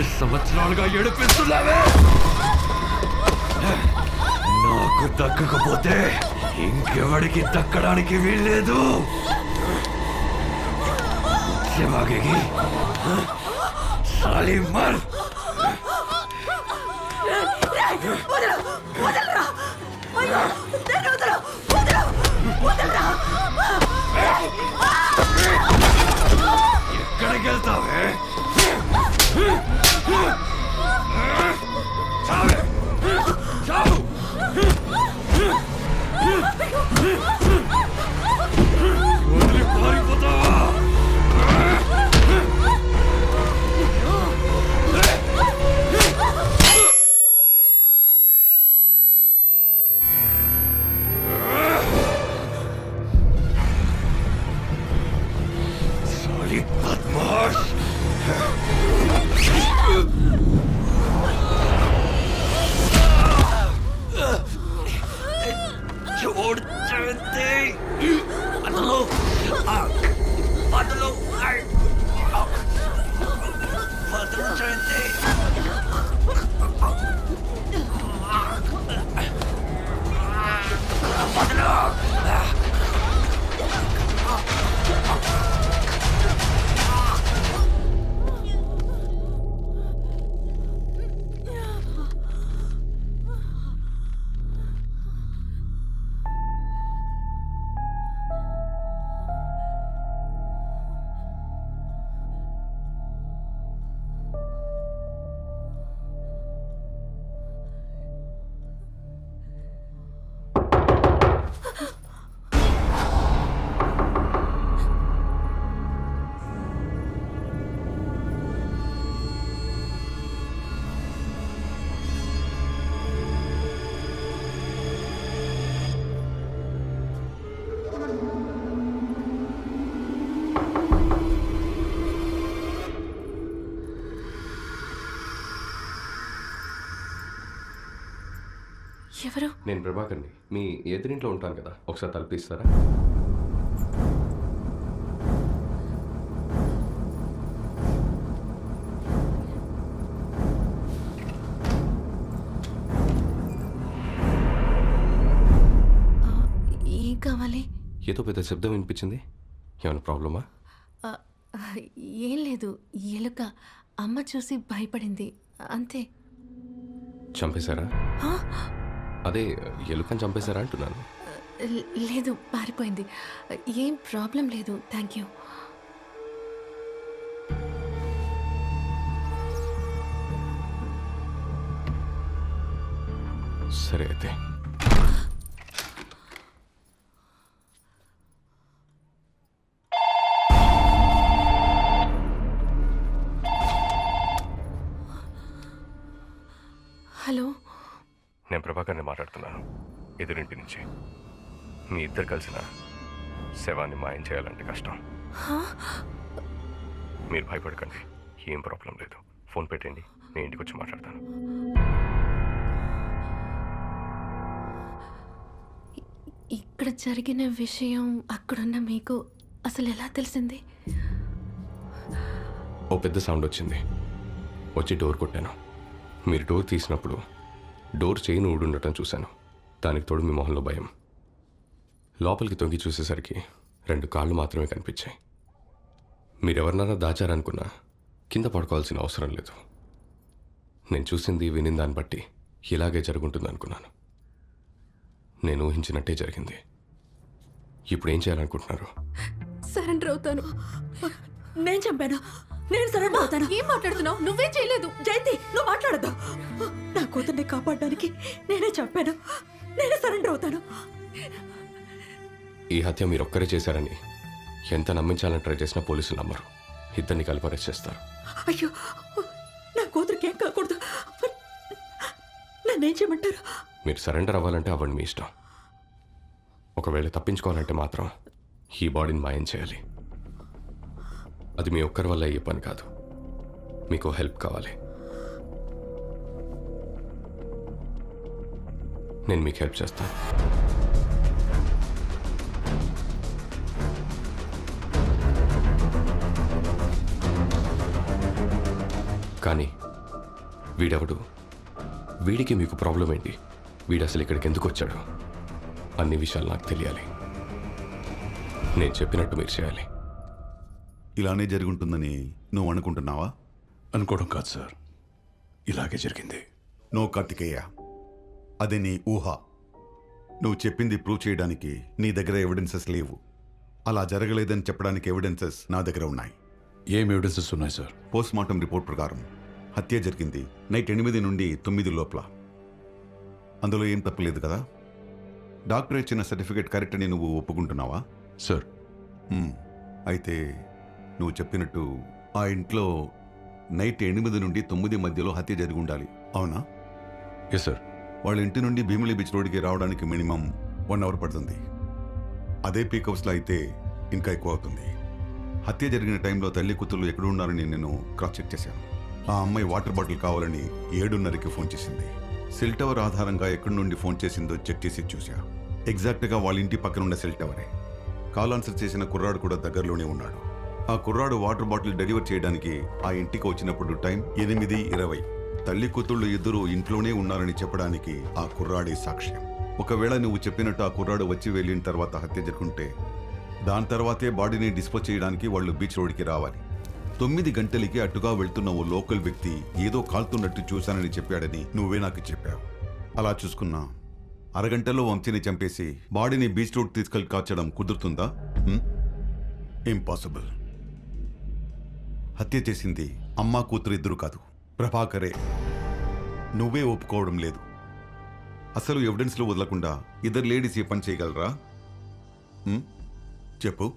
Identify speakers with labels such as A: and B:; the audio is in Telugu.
A: 2 సంవత్సరాలుగా ఏడిపిస్తున్నావే. నాకు దక్కకపోతే ఇంకెవడికి దక్కడానికి వీల్లేదు. భాగేగి సాలి మర్. ఎక్కడికి వెళ్తావే? చావే చావు. వదిలి పారిపోతావా?
B: ఎవరు?
C: నేను ప్రభాకర్ని. మీ ఎదురింట్లో ఉంటాను కదా, ఒకసారి తలపిస్తారా?
B: ఏం కావాలి?
C: ఏదో పెద్ద శబ్దం వినిపించింది. ఏమైనా ప్రాబ్లమా?
B: ఏం లేదు, ఎలుక అమ్మ చూసి భయపడింది అంతే.
C: చంపేశారా? అదే ఎలుకని చంపేశారా అంటున్నాను.
B: లేదు, పారిపోయింది. ఏం ప్రాబ్లం లేదు, థ్యాంక్ యూ.
C: సరే అయితే.
B: హలో,
C: నేను ప్రభాకర్ని మాట్లాడుతున్నాను, ఎదురింటి నుంచి. మీ ఇద్దరు కలిసిన శవాన్ని మాయం చేయాలంటే కష్టం. మీరు భయపడకండి, ఏం ప్రాబ్లం లేదు. ఫోన్ పెట్టండి, నేను ఇంటికి వచ్చి మాట్లాడతాను.
B: ఇక్కడ జరిగిన విషయం అక్కడున్న మీకు అసలు ఎలా తెలిసింది?
C: ఓ పెద్ద సౌండ్ వచ్చింది, వచ్చి డోర్ కొట్టాను. మీరు డోర్ తీసినప్పుడు డోర్ చైన్ ఊడుండటం చూశాను. దానికి తోడు మీ మొహంలో భయం. లోపలికి తొంగి చూసేసరికి 2 కాళ్ళు మాత్రమే కనిపించాయి. మీరెవరినైనా దాచారనుకున్నా కింద పడుకోవాల్సిన అవసరం లేదు. నేను చూసింది విని దాన్ని బట్టి ఇలాగే జరుగుంటుంది అనుకున్నాను. నేను ఊహించినట్టే జరిగింది. ఇప్పుడు ఏం చేయాలనుకుంటున్నారు?
B: సరెండర్ అవుతాను.
D: నేను చంపాను, నేను సరెండర్ అవుతాను.
B: ఏం మాట్లాడుతున్నావు? నువ్వేం చేయలేదు.
D: జయంతి, నువ్వు మాట్లాడద్దు. నా కూతుర్ని కాపాడడానికి నేనే చంపాను, నేనే సరెండర్ అవుతాను.
C: ఈ హత్య మీరొక్కరే చేశారని ఎంత నమ్మించాలని ట్రై చేసినా పోలీసులు నమ్మరు. ఇద్దరిని కలిపి అరెస్ట్ చేస్తారు.
D: అయ్యో, నా కూతురికి ఏం కాకూడదు. నన్నేం చేయమంటారు?
C: మీరు సరెండర్ అవ్వాలంటే అవ్వండి, మీ ఇష్టం. ఒకవేళ తప్పించుకోవాలంటే మాత్రం ఈ బాడీని మాయం చేయాలి. అది మీ ఒక్కరి వల్ల అయ్యే పని కాదు, మీకు హెల్ప్ కావాలి. నేను మీకు హెల్ప్ చేస్తాను. కానీ వీడెవడు? వీడికి మీకు ప్రాబ్లం ఏంటి? వీడు అసలు ఇక్కడికి ఎందుకు వచ్చాడు? అన్ని విషయాలు నాకు తెలియాలి. నేను చెప్పినట్టు మీరు చేయాలి.
E: ఇలానే జరుగుంటుందని నువ్వు అనుకుంటున్నావా?
F: అనుకోవడం కాదు సార్, ఇలాగే జరిగింది.
E: నో కార్తికేయ, అది నీ ఊహ. నువ్వు చెప్పింది ప్రూవ్ చేయడానికి నీ దగ్గర ఎవిడెన్సెస్ లేవు. అలా జరగలేదని చెప్పడానికి ఎవిడెన్సెస్ నా దగ్గర ఉన్నాయి.
F: ఏం ఎవిడెన్సెస్ ఉన్నాయి సార్?
E: పోస్ట్ మార్టం రిపోర్ట్ ప్రకారం హత్య జరిగింది నైట్ 8 నుండి 9 లోపల. అందులో ఏం తప్పులేదు కదా? డాక్టర్ ఇచ్చిన సర్టిఫికేట్ కరెక్ట్ అని నువ్వు ఒప్పుకుంటున్నావా?
F: సార్,
E: అయితే నువ్వు చెప్పినట్టు ఆ ఇంట్లో నైట్ 8 నుండి 9 మధ్యలో హత్య జరిగి ఉండాలి, అవునా?
F: Yes sir.
E: వాళ్ళ ఇంటి నుండి భీమిలి బీచ్ రోడ్డుకి రావడానికి మినిమం 1 అవర్ పడుతుంది. అదే పీక్ అవర్స్లో అయితే ఇంకా ఎక్కువ అవుతుంది. హత్య జరిగిన టైంలో తల్లి కూతురు ఎక్కడ ఉన్నారని నేను క్రాస్ చెక్ చేశాను. ఆ అమ్మాయి వాటర్ బాటిల్ కావాలని 7:30కి ఫోన్ చేసింది. సెల్ టవర్ ఆధారంగా ఎక్కడి నుండి ఫోన్ చేసిందో చెక్ చేసి చూసా. ఎగ్జాక్ట్గా వాళ్ళ ఇంటి పక్కన ఉన్న సెల్ టవరే. కాల్ ఆన్సర్ చేసిన కుర్రాడు కూడా దగ్గరలోనే ఉన్నాడు. ఆ కుర్రాడు వాటర్ బాటిల్ డెలివర్ చేయడానికి ఆ ఇంటికి వచ్చినప్పుడు టైం 8:20. తల్లి కూతుళ్ళు ఇద్దరు ఇంట్లోనే ఉన్నారని చెప్పడానికి ఆ కుర్రాడే సాక్ష్యం. ఒకవేళ నువ్వు చెప్పినట్టు ఆ కుర్రాడు వచ్చి వెళ్ళిన తర్వాత హత్య జరుగుంటే దాని తర్వాతే బాడీని డిస్పోజ్ చేయడానికి వాళ్ళు బీచ్ రోడ్కి రావాలి. 9 గంటలకి అటుగా వెళ్తున్న ఓ లోకల్ వ్యక్తి ఏదో కాల్తున్నట్టు చూశానని చెప్పాడని నువ్వే నాకు చెప్పావు. అలా చూసుకున్నా అరగంటలో వంశీని చంపేసి బాడీని బీచ్ రోడ్ తీసుకెళ్లి కాల్చడం కుదురుతుందా? ఇంపాసిబుల్. హత్య చేసింది అమ్మా కూతురు ఇద్దరు కాదు, ప్రభాకరే. నువ్వే ఒప్పుకోవడం లేదు. అసలు ఎవిడెన్స్లో వదలకుండా ఇద్దరు లేడీస్ ఏ పని చేయగలరా? చెప్పు.